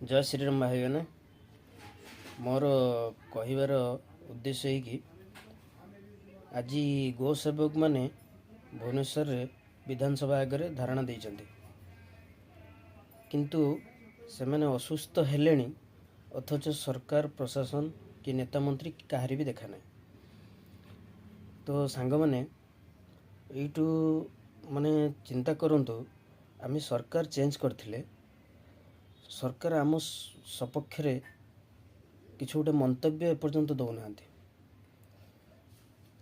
जय श्रीराम भाई मैंने मोर कहबार उद्देश्य है कि आज गो सेवक माने भुवनेश्वर रे विधानसभा आगे धारणा देइछन्ति किंतु से माने असुस्थ हेलेनी अथच सरकार प्रशासन कि नेता मंत्री कहारी भी देखा ना। तो सांग माने एइटू माने चिंता करंतु आमे सरकार चेंज करथिले सरकार आम सपक्ष किसी गोटे मंतव्य एपर्यंत दौना।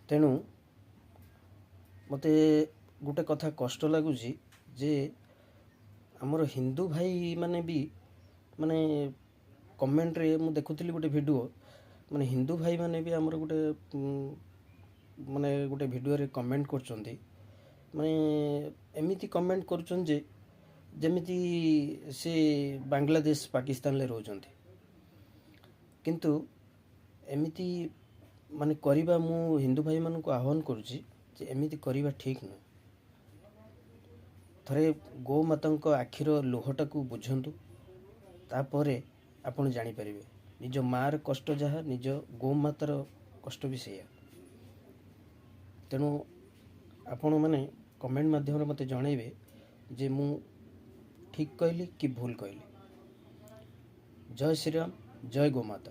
तेणु मते गोटे कथा कष्ट लगुच जे आमर हिंदू भाई माने भी माने कमेंट रे मु देखुली गोटे वीडियो माने हिंदू भाई माने भी आमर गोटे माने गोटे वीडियो रे कमेंट करचंती माने एमिति कमेंट करचन जे जमिति से बांग्लादेश पाकिस्तान ले रोचंती किंतु एमिति माने करिबा मु हिंदू भाई मान को आह्वान करुच्ची जे एमिति करिबा ठीक न। थरे गौ माता आखिर लुहटा को बुझंतु तापरे आपण जानी परिबे निज मार कष्ट जहाँ निज गौ मातार कष्ट भी सेया। तेणु आपण माने कमेंट माध्यम मते जणैबे जे मु ठीक कहली कि भूल कहली। जय श्रीराम, जय गौ माता।